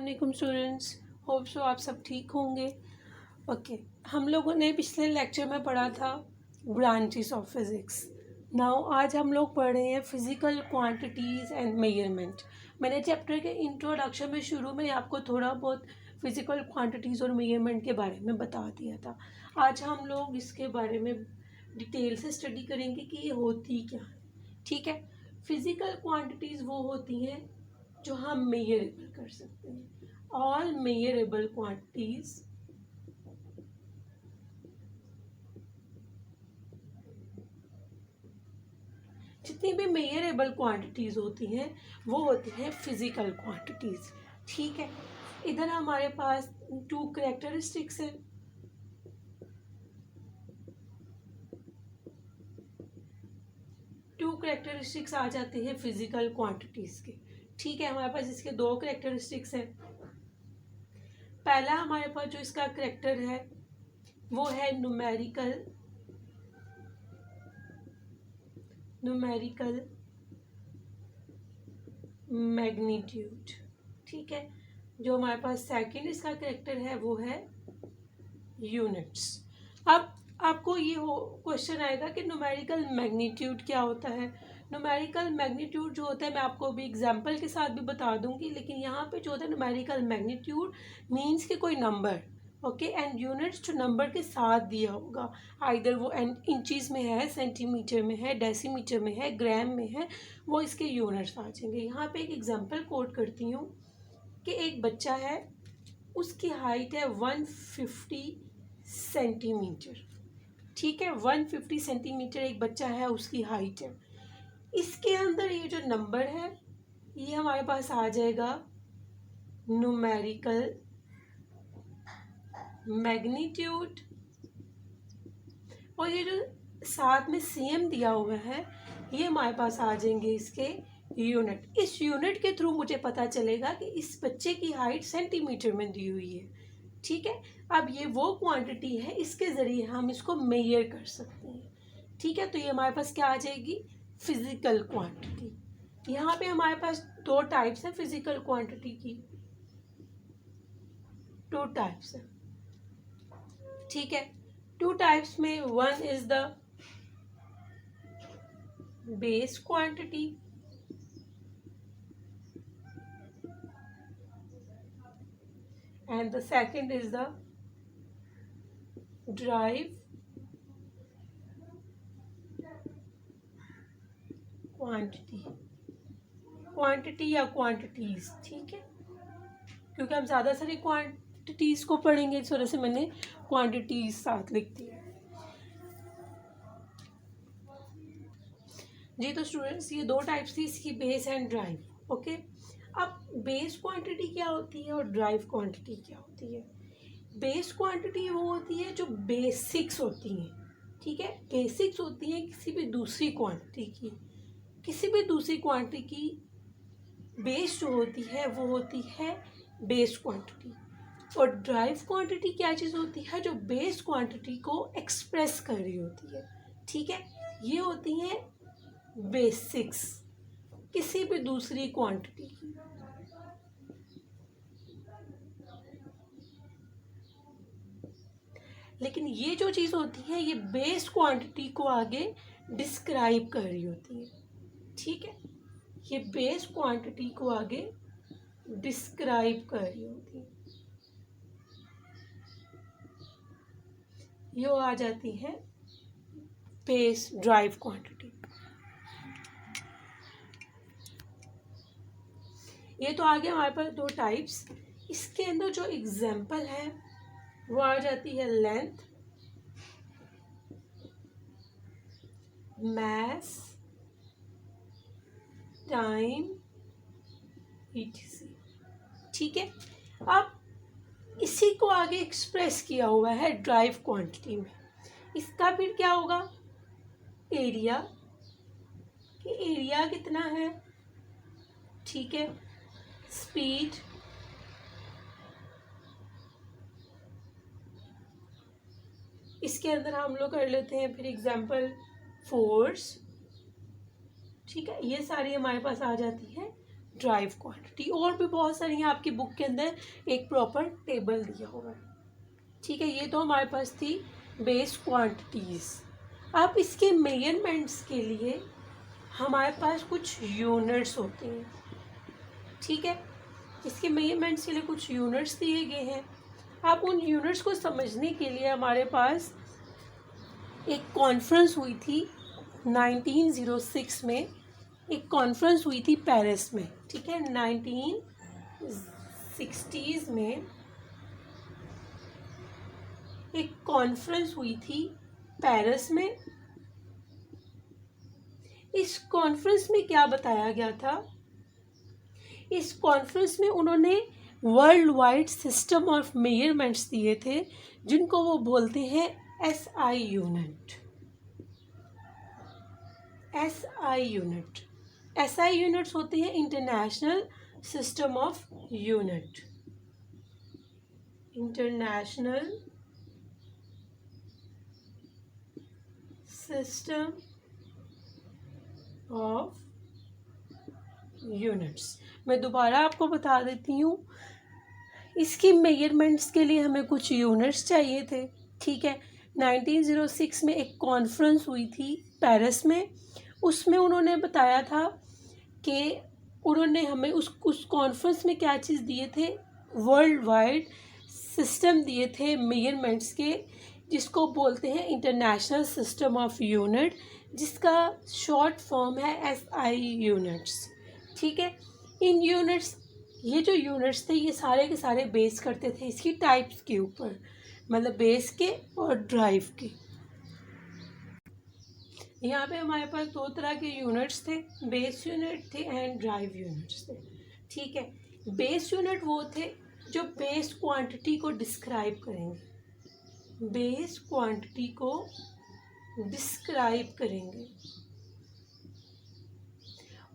वालेकुम students, hope so आप सब ठीक होंगे। ओके, हम लोगों ने पिछले लेक्चर में पढ़ा था ब्रांचेस ऑफ फिज़िक्स। नाउ आज हम लोग पढ़ रहे हैं फिज़िकल क्वांटिटीज़ एंड मेजरमेंट। मैंने चैप्टर के इंट्रोडक्शन में शुरू में आपको थोड़ा बहुत फिज़िकल क्वांटिटीज़ और मेजरमेंट के बारे में बता दिया था। आज हम लोग इसके बारे में डिटेल से स्टडी करेंगे कि ये होती क्या है। ठीक है, फिज़िकल क्वांटिटीज़ वो होती हैं जो हम मेजरेबल कर सकते हैं। ऑल मेजरेबल क्वांटिटीज जितनी भी मेजरेबल क्वांटिटीज होती हैं वो होती हैं फिजिकल क्वांटिटीज। ठीक है, इधर हमारे पास टू कैरेक्टरिस्टिक्स हैं। टू कैरेक्टरिस्टिक्स आ जाते हैं फिजिकल क्वांटिटीज के। ठीक है, हमारे पास इसके दो कैरेक्टरिस्टिक्स हैं। पहला हमारे पास जो इसका कैरेक्टर है वो है न्यूमेरिकल मैग्नीट्यूड। ठीक है, जो हमारे पास सेकंड इसका कैरेक्टर है वो है यूनिट्स। अब आपको ये क्वेश्चन आएगा कि न्यूमेरिकल मैग्नीट्यूड क्या होता है। न्यूमेरिकल मैग्नीट्यूड जो होता है मैं आपको अभी एग्जांपल के साथ भी बता दूंगी, लेकिन यहाँ पे जो होता है न्यूमेरिकल मैग्नीट्यूड मीन्स कि कोई नंबर, ओके, एंड यूनिट्स जो नंबर के साथ दिया होगा, आइदर वो इंचीज़ में है, सेंटीमीटर में है, डेसीमीटर में है, ग्राम में है, वो इसके यूनिट्स आ जाएंगे। यहाँ पे एक एग्जांपल कोट करती हूँ कि एक बच्चा है, उसकी हाइट है 150 सेंटीमीटर। ठीक है, 150 सेंटीमीटर एक बच्चा है, उसकी हाइट है। इसके अंदर ये जो नंबर है ये हमारे पास आ जाएगा न्यूमेरिकल मैग्नीट्यूड, और ये जो साथ में सेम दिया हुआ है ये हमारे पास आ जाएंगे इसके यूनिट। इस यूनिट के थ्रू मुझे पता चलेगा कि इस बच्चे की हाइट सेंटीमीटर में दी हुई है। ठीक है, अब ये वो क्वांटिटी है, इसके ज़रिए हम इसको मेजर कर सकते हैं। ठीक है, तो ये हमारे पास क्या आ जाएगी, फिजिकल क्वांटिटी। यहाँ पे हमारे पास दो टाइप्स हैं फिजिकल क्वांटिटी की, टू टाइप्स है। ठीक है, टू टाइप्स में one is the base quantity and the second is the drive quantity या क्वांटिटीज। ठीक है, क्योंकि हम ज़्यादा सारी क्वांटिटीज को पढ़ेंगे इस वजह से मैंने क्वांटिटीज साथ लिख दी है। जी तो स्टूडेंट्स, ये दो टाइप्स थी इसकी, बेस एंड ड्राइव। ओके, अब बेस क्वांटिटी क्या होती है और ड्राइव क्वांटिटी क्या होती है। बेस क्वांटिटी वो होती है जो बेसिक्स होती हैं। ठीक है, बेसिक्स होती हैं किसी भी दूसरी क्वांटिटी की। किसी भी दूसरी क्वांटिटी की बेस जो होती है वो होती है बेस क्वांटिटी। और ड्राइव क्वांटिटी क्या चीज़ होती है, जो बेस क्वांटिटी को एक्सप्रेस कर रही होती है। ठीक है, ये होती हैं बेसिक्स किसी भी दूसरी क्वांटिटी की। लेकिन ये जो चीज़ होती है ये बेस क्वांटिटी को आगे डिस्क्राइब कर रही होती है। ठीक है, ये बेस क्वांटिटी को आगे डिस्क्राइब कर रही होती है। ये आ जाती है बेस ड्राइव क्वांटिटी। ये तो आगे हमारे पास दो टाइप्स। इसके अंदर जो एग्जाम्पल है वो आ जाती है लेंथ, मास, टाइम, etc। ठीक है, अब इसी को आगे एक्सप्रेस किया हुआ है ड्राइव क्वांटिटी में। इसका फिर क्या होगा, एरिया, कि एरिया कितना है। ठीक है, स्पीड, इसके अंदर हम लोग कर लेते हैं फिर एग्जाम्पल फोर्स। ठीक है, ये सारी हमारे पास आ जाती है ड्राइव क्वांटिटी। और भी बहुत सारी हैं, आपकी बुक के अंदर एक प्रॉपर टेबल दिया हुआ है, ठीक है। ये तो हमारे पास थी बेस क्वांटिटीज़। अब इसके मेजरमेंट्स के लिए हमारे पास कुछ यूनिट्स होते हैं, ठीक है। इसके मेजरमेंट्स के लिए कुछ यूनिट्स दिए गए हैं। अब उन यूनिट्स को समझने के लिए हमारे पास एक कॉन्फ्रेंस हुई थी 1906 में, एक कॉन्फ्रेंस हुई थी पेरिस में, ठीक है। 1960s में एक कॉन्फ्रेंस हुई थी पेरिस में। इस कॉन्फ्रेंस में क्या बताया गया था? इस कॉन्फ्रेंस में उन्होंने world wide system of measurements दिए थे, जिनको वो बोलते हैं SI unit. SI unit, SI units होते हैं international system of unit, international system of units. मैं दोबारा आपको बता देती हूँ, इसकी मेजरमेंट्स के लिए हमें कुछ यूनिट्स चाहिए थे, ठीक है। 1906 में एक कॉन्फ्रेंस हुई थी पेरिस में, उसमें उन्होंने बताया था कि उन्होंने हमें उस कॉन्फ्रेंस में क्या चीज़ दिए थे? वर्ल्ड वाइड सिस्टम दिए थे मेजरमेंट्स के, जिसको बोलते हैं इंटरनेशनल सिस्टम ऑफ यूनिट, जिसका शॉर्ट फॉर्म है SI यूनिट्स, ठीक है। इन यूनिट्स, ये जो यूनिट्स थे ये सारे के सारे बेस करते थे इसकी टाइप्स के ऊपर, मतलब बेस के और ड्राइव के। यहाँ पे हमारे पास दो तरह के यूनिट्स थे, बेस यूनिट थे एंड ड्राइव यूनिट्स थे, ठीक है। बेस यूनिट वो थे जो बेस क्वांटिटी को डिस्क्राइब करेंगे, बेस क्वांटिटी को डिस्क्राइब करेंगे।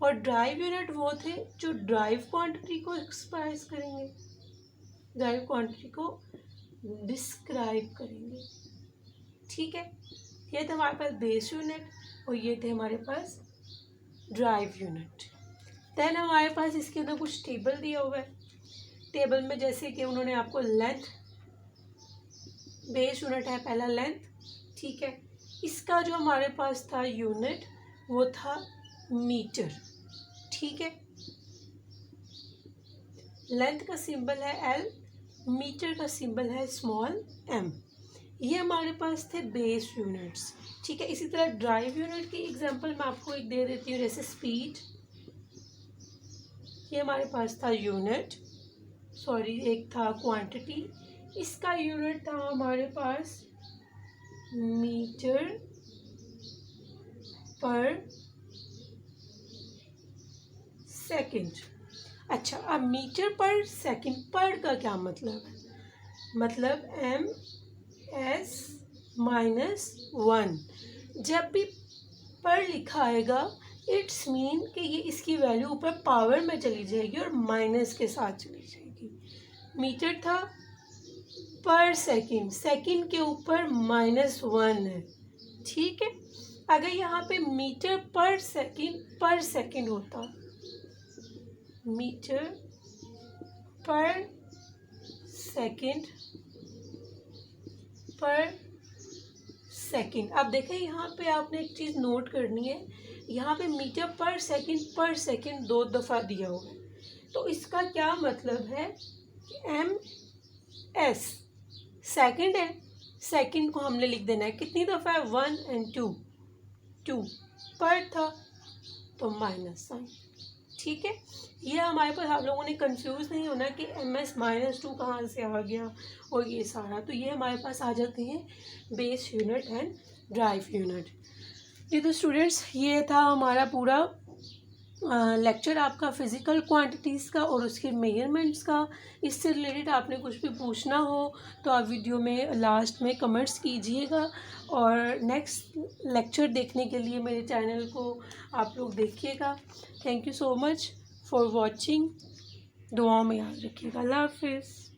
और ड्राइव यूनिट वो थे जो ड्राइव क्वांटिटी को एक्सप्रेस करेंगे, ड्राइव क्वांटिटी को डिस्क्राइब करेंगे, ठीक है। ये थे हमारे पास बेस यूनिट और ये थे हमारे पास ड्राइव यूनिट। देन हमारे पास इसके अंदर कुछ टेबल दिया हुआ है। टेबल में जैसे कि उन्होंने आपको लेंथ, बेस यूनिट है पहला लेंथ, ठीक है। इसका जो हमारे पास था यूनिट वो था मीटर, ठीक है। लेंथ का सिंबल है L, मीटर का सिंबल है स्मॉल m। ये हमारे पास थे बेस यूनिट्स, ठीक है। इसी तरह ड्राइव यूनिट की एग्जांपल मैं आपको एक दे देती हूँ, जैसे स्पीड। ये हमारे पास था यूनिट, सॉरी एक था क्वांटिटी, इसका यूनिट था हमारे पास मीटर पर सेकंड। अच्छा, अब मीटर पर सेकंड, पर का क्या मतलब है? मतलब MS-1। जब भी पर लिखा आएगा इट्स मीन कि ये इसकी वैल्यू ऊपर पावर में चली जाएगी और माइनस के साथ चली जाएगी। मीटर था पर सेकंड, सेकंड के ऊपर -1 है, ठीक है। अगर यहाँ पे मीटर पर सेकंड होता, मीटर पर सेकंड। अब देखें यहाँ पे आपने एक चीज़ नोट करनी है, यहाँ पे मीटर पर सेकंड 2 दफ़ा दिया हुआ है, तो इसका क्या मतलब है कि MS सेकंड है, सेकंड को हमने लिख देना है कितनी दफ़ा है, 1 और 2 पर था तो माइनस साइन, ठीक है। ये हमारे पास आप लोगों ने कंफ्यूज नहीं होना कि MS-2 कहाँ से आ गया और ये सारा, तो ये हमारे पास आ जाते हैं base unit and drive unit. जी तो स्टूडेंट्स, ये था हमारा पूरा लेक्चर आपका फिज़िकल क्वांटिटीज़ का और उसके मेजरमेंट्स का। इससे रिलेटेड आपने कुछ भी पूछना हो तो आप वीडियो में लास्ट में कमेंट्स कीजिएगा, और नेक्स्ट लेक्चर देखने के लिए मेरे चैनल को आप लोग देखिएगा। Thank you so much for watching. दुआ में याद रखिएगा। अल्लाह हाफिज़।